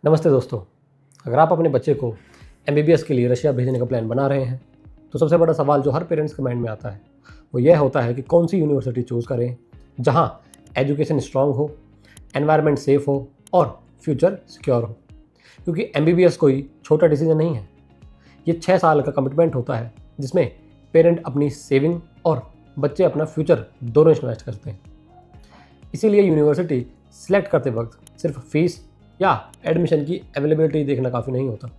नमस्ते दोस्तों। अगर आप अपने बच्चे को एमबीबीएस के लिए रशिया भेजने का प्लान बना रहे हैं तो सबसे बड़ा सवाल जो हर पेरेंट्स के माइंड में आता है वो यह होता है कि कौन सी यूनिवर्सिटी चूज़ करें जहां एजुकेशन स्ट्रांग हो, एनवायरनमेंट सेफ हो और फ्यूचर सिक्योर हो। क्योंकि एमबीबीएस कोई छोटा डिसीजन नहीं है, ये 6 साल का कमिटमेंट होता है जिसमें पेरेंट अपनी सेविंग और बच्चे अपना फ्यूचर दोनों इन्वेस्ट करते हैं। इसीलिए यूनिवर्सिटी सिलेक्ट करते वक्त सिर्फ फीस या एडमिशन की अवेलेबिलिटी देखना काफ़ी नहीं होता,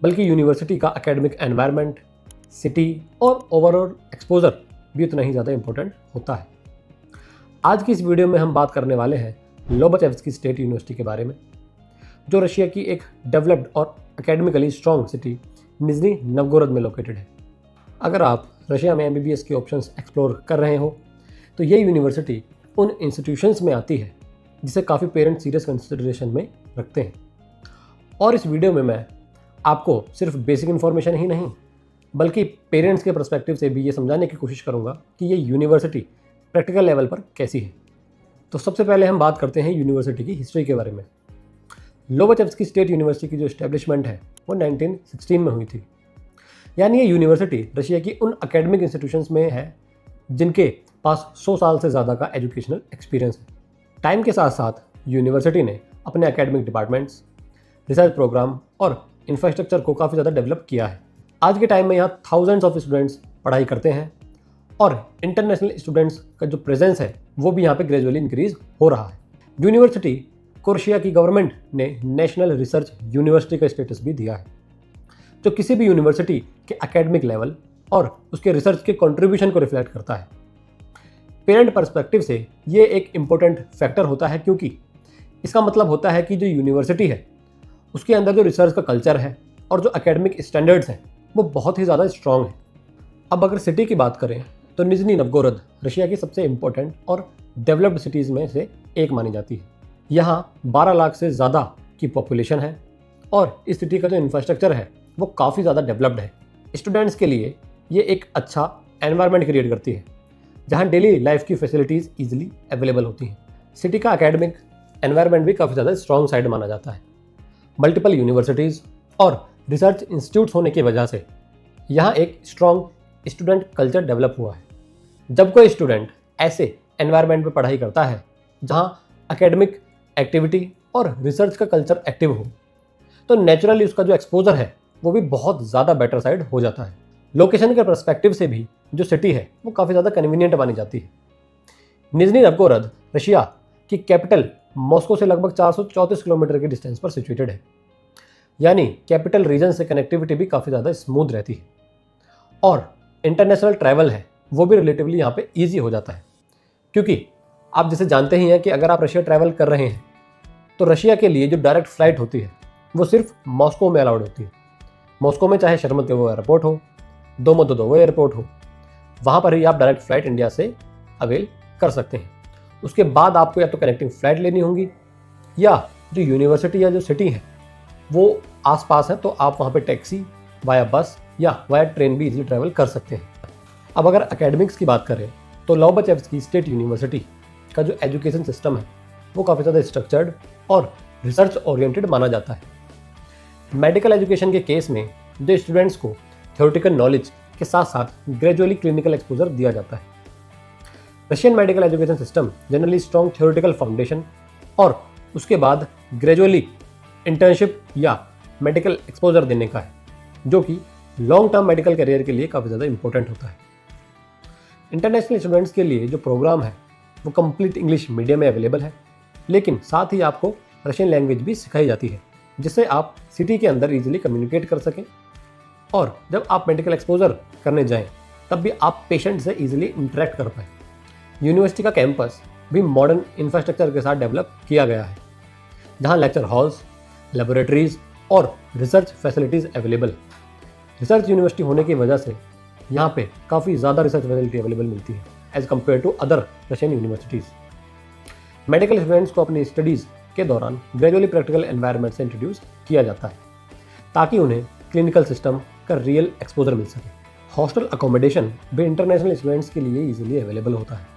बल्कि यूनिवर्सिटी का एकेडमिक एनवायरनमेंट, सिटी और ओवरऑल एक्सपोजर भी उतना ही ज़्यादा इंपॉर्टेंट होता है। आज की इस वीडियो में हम बात करने वाले हैं लोबचेव्स्की स्टेट यूनिवर्सिटी के बारे में, जो रशिया की एक डेवलप्ड और एकेडमिकली स्ट्रॉन्ग सिटी निज़नी नवगोरोड में लोकेटेड है। अगर आप रशिया में एमबीबीएस के ऑप्शंस एक्सप्लोर कर रहे हो तो ये यूनिवर्सिटी उन इंस्टीट्यूशंस में आती है जिसे काफ़ी पेरेंट्स सीरियस कंसिडरेशन में रखते हैं। और इस वीडियो में मैं आपको सिर्फ बेसिक इन्फॉर्मेशन ही नहीं बल्कि पेरेंट्स के पर्सपेक्टिव से भी ये समझाने की कोशिश करूँगा कि ये यूनिवर्सिटी प्रैक्टिकल लेवल पर कैसी है। तो सबसे पहले हम बात करते हैं यूनिवर्सिटी की हिस्ट्री के बारे में। लोबचेव्स्की स्टेट यूनिवर्सिटी की जो एस्टेब्लिशमेंट है वो 1916 में हुई थी। यानी ये यूनिवर्सिटी रशिया की उन एकेडमिक इंस्टीट्यूशंस में है जिनके पास 100 साल से ज़्यादा का एजुकेशनल एक्सपीरियंस है। टाइम के साथ साथ यूनिवर्सिटी ने अपने एकेडमिक डिपार्टमेंट्स, रिसर्च प्रोग्राम और इंफ्रास्ट्रक्चर को काफ़ी ज़्यादा डेवलप किया है। आज के टाइम में यहाँ थाउजेंड्स ऑफ स्टूडेंट्स पढ़ाई करते हैं और इंटरनेशनल स्टूडेंट्स का जो प्रेजेंस है वो भी यहाँ पे ग्रेजुअली इंक्रीज हो रहा है। यूनिवर्सिटी को रशिया की गवर्नमेंट ने नेशनल रिसर्च यूनिवर्सिटी का स्टेटस भी दिया है, जो किसी भी यूनिवर्सिटी के एकेडमिक लेवल और उसके रिसर्च के कंट्रीब्यूशन को रिफ्लेक्ट करता है। पेरेंट पर्सपेक्टिव से ये एक इम्पोर्टेंट फैक्टर होता है, क्योंकि इसका मतलब होता है कि जो यूनिवर्सिटी है उसके अंदर जो रिसर्च का कल्चर है और जो एकेडमिक स्टैंडर्ड्स हैं वो बहुत ही ज़्यादा स्ट्रॉन्ग है। अब अगर सिटी की बात करें तो निज़नी नवगोरोड रशिया की सबसे इम्पोर्टेंट और डेवलप्ड सिटीज़ में से एक मानी जाती है। यहाँ 12 लाख से ज़्यादा की पॉपुलेशन है और इस सिटी का जो इंफ्रास्ट्रक्चर है वो काफ़ी ज़्यादा डेवलप्ड है। स्टूडेंट्स के लिए ये एक अच्छा एनवायरनमेंट क्रिएट करती है जहाँ डेली लाइफ की फैसिलिटीज़ ईजिली अवेलेबल होती हैं। सिटी का एकेडमिक एनवायरनमेंट भी काफ़ी ज़्यादा स्ट्रॉन्ग साइड माना जाता है। मल्टीपल यूनिवर्सिटीज़ और रिसर्च इंस्टीट्यूट्स होने की वजह से यहाँ एक स्ट्रॉन्ग स्टूडेंट कल्चर डेवलप हुआ है। जब कोई स्टूडेंट ऐसे एनवायरनमेंट में पढ़ाई करता है जहाँ एकेडमिक एक्टिविटी और रिसर्च का कल्चर एक्टिव हो तो नेचुरली उसका जो एक्सपोजर है वो भी बहुत ज़्यादा बेटर साइड हो जाता है। लोकेशन के पर्सपेक्टिव से भी जो सिटी है वो काफ़ी ज़्यादा कन्वीनियंट मानी जाती है। निज़नी नवगोरोड रशिया की कैपिटल मॉस्को से लगभग 434 किलोमीटर के डिस्टेंस पर सिचुएटेड है। यानी कैपिटल रीजन से कनेक्टिविटी भी काफ़ी ज़्यादा स्मूथ रहती है और इंटरनेशनल ट्रैवल है वो भी रिलेटिवली यहाँ पे ईजी हो जाता है, क्योंकि आप जैसे जानते ही हैं कि अगर आप रशिया ट्रैवल कर रहे हैं तो रशिया के लिए जो डायरेक्ट फ्लाइट होती है वो सिर्फ मॉस्को में अलाउड होती है। मॉस्को में चाहे शेरमतीव एयरपोर्ट हो, दोमोदेदोवो एयरपोर्ट हो, वहाँ पर ही आप डायरेक्ट फ़्लाइट इंडिया से अवेल कर सकते हैं। उसके बाद आपको या तो कनेक्टिंग फ़्लाइट लेनी होगी या जो यूनिवर्सिटी या जो सिटी है वो आसपास है तो आप वहाँ पे टैक्सी, वाया बस या वाया ट्रेन भी इजीली ट्रैवल कर सकते हैं। अब अगर एकेडमिक्स की बात करें तो लोबचेव्स्की स्टेट यूनिवर्सिटी का जो एजुकेशन सिस्टम है वो काफ़ी ज़्यादा स्ट्रक्चर्ड और रिसर्च ओरिएंटेड माना जाता है। मेडिकल एजुकेशन के केस में जो स्टूडेंट्स को थ्योरेटिकल नॉलेज के साथ साथ ग्रेजुअली क्लिनिकल एक्सपोजर दिया जाता है। Russian medical education system generally strong theoretical foundation और उसके बाद ग्रेजुअली इंटर्नशिप या मेडिकल एक्सपोजर देने का है, जो कि लॉन्ग टर्म मेडिकल करियर के लिए काफ़ी ज़्यादा इंपॉर्टेंट होता है। इंटरनेशनल स्टूडेंट्स के लिए जो प्रोग्राम है वो कंप्लीट इंग्लिश मीडियम में अवेलेबल है, लेकिन साथ ही आपको रशियन लैंग्वेज भी सिखाई जाती है जिससे आप सिटी के अंदर ईजिली कम्युनिकेट कर सकें और जब आप मेडिकल एक्सपोजर करने जाएं तब भी आप पेशेंट से ईजिली इंटरेक्ट कर पाएँ। यूनिवर्सिटी का कैंपस भी मॉडर्न इंफ्रास्ट्रक्चर के साथ डेवलप किया गया है, जहां लेक्चर हॉल्स, लेबोरेटरीज और research facilities available. Research university होने की वजह से यहाँ पे काफ़ी ज़्यादा रिसर्च फैसिलिटी अवेलेबल मिलती है as compare to other Russian universities. Medical students को अपनी स्टडीज़ के दौरान ग्रेजुअली प्रैक्टिकल एनवायरनमेंट से इंट्रोड्यूस किया जाता है ताकि उन्हें क्लिनिकल सिस्टम का रियल एक्सपोजर मिल सके। हॉस्टल अकोमोडेशन भी इंटरनेशनल स्टूडेंट्स के लिए ईजिली अवेलेबल होता है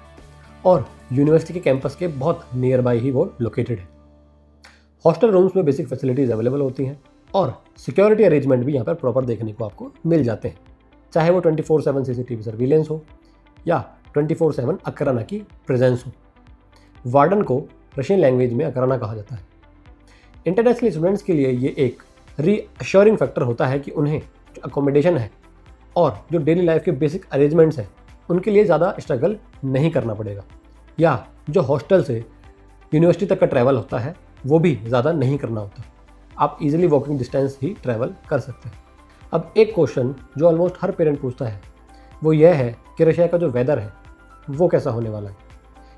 और यूनिवर्सिटी के कैंपस के बहुत नियर बाय ही वो लोकेटेड है। हॉस्टल रूम्स में बेसिक फैसिलिटीज़ अवेलेबल होती हैं और सिक्योरिटी अरेंजमेंट भी यहाँ पर प्रॉपर देखने को आपको मिल जाते हैं, चाहे वो 24/7 CCTV सर्विलेंस हो या 24/7 अकराना की प्रेजेंस हो। वार्डन को रशियन लैंग्वेज में अकराना कहा जाता है। इंटरनेशनल स्टूडेंट्स के लिए ये एक रीअश्योरिंग फैक्टर होता है कि उन्हें जो अकोमोडेशन है और जो डेली लाइफ के बेसिक अरेंजमेंट्स हैं उनके लिए ज़्यादा स्ट्रगल नहीं करना पड़ेगा, या जो हॉस्टल से यूनिवर्सिटी तक का ट्रैवल होता है वो भी ज़्यादा नहीं करना होता। आप इजीली वॉकिंग डिस्टेंस ही ट्रैवल कर सकते हैं। अब एक क्वेश्चन जो ऑलमोस्ट हर पेरेंट पूछता है वो यह है कि रशिया का जो वेदर है वो कैसा होने वाला है,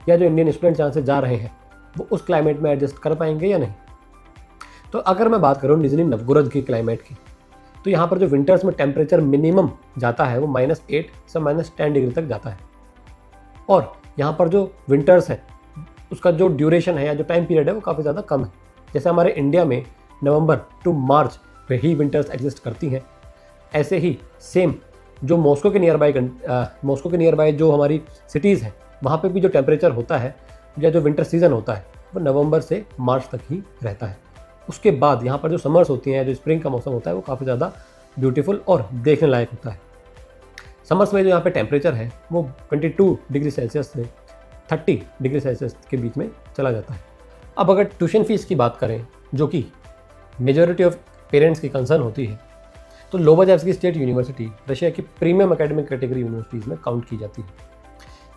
या जो इंडियन स्टूडेंट्स यहाँ से जा रहे हैं वो उस क्लाइमेट में एडजस्ट कर पाएंगे या नहीं। तो अगर मैं बात करूँ निजनी नवगोरोड की क्लाइमेट की, तो यहाँ पर जो विंटर्स में टेम्परेचर मिनिमम जाता है वो -8 से -10 डिग्री तक जाता है, और यहाँ पर जो विंटर्स है उसका जो ड्यूरेशन है या जो टाइम पीरियड है वो काफ़ी ज़्यादा कम है। जैसे हमारे इंडिया में नवंबर टू मार्च में ही विंटर्स एग्जिस्ट करती हैं, ऐसे ही सेम जो मॉस्को के नियर बाय जो हमारी सिटीज़ हैं वहाँ पे भी जो टेम्परेचर होता है या जो विंटर सीज़न होता है वो नवंबर से मार्च तक ही रहता है। उसके बाद यहाँ पर जो समर्स होती हैं, जो स्प्रिंग का मौसम होता है वो काफ़ी ज़्यादा ब्यूटीफुल और देखने लायक होता है। समर्स में जो यहाँ पे टेम्परेचर है वो 22 डिग्री सेल्सियस से 30 डिग्री सेल्सियस के बीच में चला जाता है। अब अगर ट्यूशन फीस की बात करें, जो कि मेजॉरिटी ऑफ पेरेंट्स की कंसर्न होती है, तो लोबाजेव्स्की स्टेट यूनिवर्सिटी रशिया की प्रीमियम एकेडमिक कैटेगरी यूनिवर्सिटीज़ में काउंट की जाती है।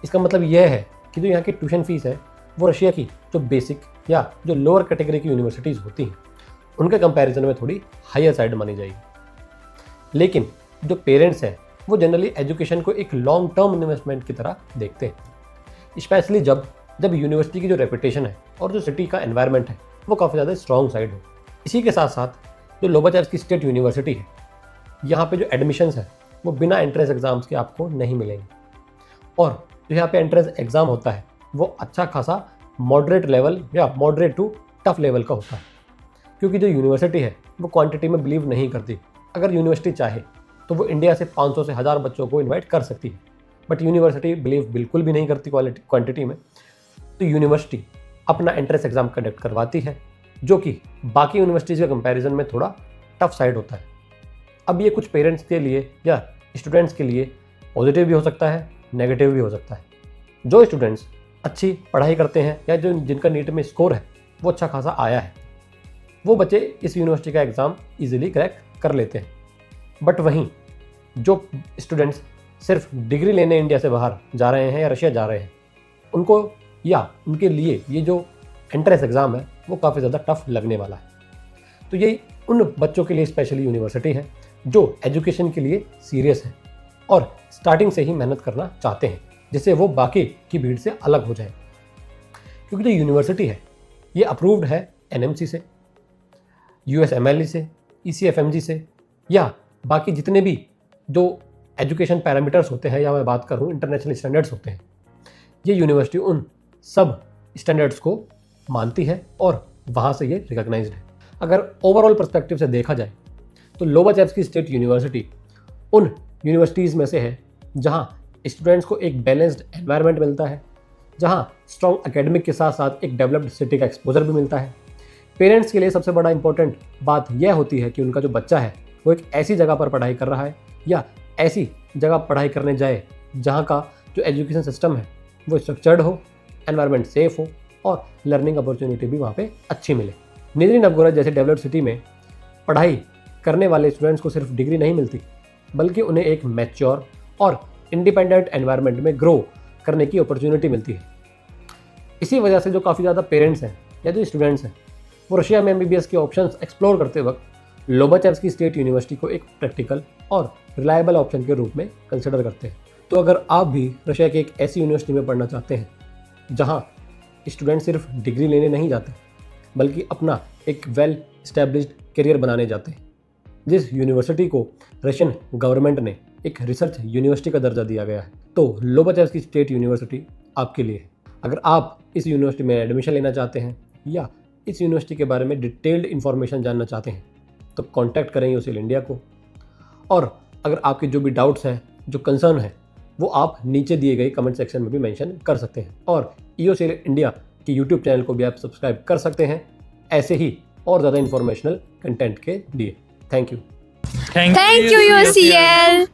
इसका मतलब यह है कि जो यहाँ की ट्यूशन फीस है वो रशिया की जो बेसिक या जो लोअर कैटेगरी की यूनिवर्सिटीज़ होती हैं उनके कंपैरिजन में थोड़ी हायर साइड मानी जाएगी। लेकिन जो पेरेंट्स हैं वो जनरली एजुकेशन को एक लॉन्ग टर्म इन्वेस्टमेंट की तरह देखते हैं, स्पेशली जब यूनिवर्सिटी की जो रेपुटेशन है और जो सिटी का एनवायरनमेंट है वो काफ़ी ज़्यादा स्ट्रॉन्ग साइड हो। इसी के साथ साथ जो लोबाजेव्स्की स्टेट यूनिवर्सिटी है यहाँ पे जो एडमिशन्स है वो बिना एंट्रेंस एग्ज़ाम्स के आपको नहीं मिलेंगे, और जो यहाँ पे एंट्रेंस एग्ज़ाम होता है वो अच्छा खासा मॉडरेट लेवल या मॉडरेट टू टफ लेवल का होता है, क्योंकि जो यूनिवर्सिटी है वो क्वांटिटी में बिलीव नहीं करती। अगर यूनिवर्सिटी चाहे तो वो इंडिया से 500 से 1000 बच्चों को इन्वाइट कर सकती है, बट यूनिवर्सिटी बिलीव बिल्कुल भी नहीं करती क्वांटिटी में। तो यूनिवर्सिटी अपना एंट्रेंस एग्ज़ाम कंडक्ट करवाती है, जो कि बाकी यूनिवर्सिटीज़ के कंपैरिजन में थोड़ा टफ साइड होता है। अब ये कुछ पेरेंट्स के लिए या स्टूडेंट्स के लिए पॉजिटिव भी हो सकता है, नेगेटिव भी हो सकता है। जो स्टूडेंट्स अच्छी पढ़ाई करते हैं या जो जिनका नीट में स्कोर है वो अच्छा खासा आया है, वो बच्चे इस यूनिवर्सिटी का एग्ज़ाम इजीली क्रैक कर लेते हैं। बट वहीं जो स्टूडेंट्स सिर्फ डिग्री लेने इंडिया से बाहर जा रहे हैं या रशिया जा रहे हैं, उनको या उनके लिए ये जो एंट्रेंस एग्ज़ाम है वो काफ़ी ज़्यादा टफ लगने वाला है। तो ये उन बच्चों के लिए स्पेशली यूनिवर्सिटी है जो एजुकेशन के लिए सीरियस है और स्टार्टिंग से ही मेहनत करना चाहते हैं, जिससे वो बाकी की भीड़ से अलग हो जाए। क्योंकि जो यूनिवर्सिटी है ये अप्रूव्ड है NMC से, USMLE से, ECFMG से, या बाकी जितने भी जो एजुकेशन पैरामीटर्स होते हैं, या मैं बात करूँ इंटरनेशनल स्टैंडर्ड्स होते हैं, ये यूनिवर्सिटी उन सब स्टैंडर्ड्स को मानती है और वहाँ से ये रिकॉग्नाइज्ड है। अगर ओवरऑल पर्सपेक्टिव से देखा जाए तो लोबाजेव्स्की स्टेट यूनिवर्सिटी उन यूनिवर्सिटीज़ में से है जहाँ स्टूडेंट्स को एक बैलेंस्ड एनवायरनमेंट मिलता है, जहाँ स्ट्रॉन्ग एकेडमिक के साथ साथ एक डेवलप्ड सिटी का एक्सपोजर भी मिलता है। पेरेंट्स के लिए सबसे बड़ा इंपॉर्टेंट बात यह होती है कि उनका जो बच्चा है वो एक ऐसी जगह पर पढ़ाई कर रहा है या ऐसी जगह पढ़ाई करने जाए जहाँ का जो एजुकेशन सिस्टम है वो स्ट्रक्चर्ड हो, एनवायरनमेंट सेफ हो और लर्निंग अपॉर्चुनिटी भी वहाँ पे अच्छी मिले। निजनी नवगोरोड जैसे डेवलप्ड सिटी में पढ़ाई करने वाले स्टूडेंट्स को सिर्फ डिग्री नहीं मिलती, बल्कि उन्हें एक मैच्योर और इंडिपेंडेंट एनवायरनमेंट में ग्रो करने की अपॉर्चुनिटी मिलती है। इसी वजह से जो काफ़ी ज़्यादा पेरेंट्स हैं या जो स्टूडेंट्स हैं वो रशिया में MBBS के ऑप्शंस एक्सप्लोर करते वक्त लोबाजेव्स्की स्टेट यूनिवर्सिटी को एक प्रैक्टिकल और रिलायबल ऑप्शन के रूप में कंसिडर करते हैं। तो अगर आप भी रशिया की एक ऐसी यूनिवर्सिटी में पढ़ना चाहते हैं जहाँ स्टूडेंट सिर्फ डिग्री लेने नहीं जाते बल्कि अपना एक वेल एस्टेब्लिश्ड करियर बनाने जाते हैं, जिस यूनिवर्सिटी को रशियन गवर्नमेंट ने एक रिसर्च यूनिवर्सिटी का दर्जा दिया गया है, तो लोबाजेव्स्की स्टेट यूनिवर्सिटी आपके लिए है। अगर आप इस यूनिवर्सिटी में एडमिशन लेना चाहते हैं या इस यूनिवर्सिटी के बारे में डिटेल्ड इन्फॉर्मेशन जानना चाहते हैं तो कांटेक्ट करें यूसीएल इंडिया को। और अगर आपके जो भी डाउट्स हैं, जो कंसर्न है, वो आप नीचे दिए गए कमेंट सेक्शन में भी मेंशन कर सकते हैं। और यूसीएल इंडिया के यूट्यूब चैनल को भी आप सब्सक्राइब कर सकते हैं ऐसे ही और ज़्यादा इंफॉर्मेशनल कंटेंट के लिए। Thank you. Thank you UCL।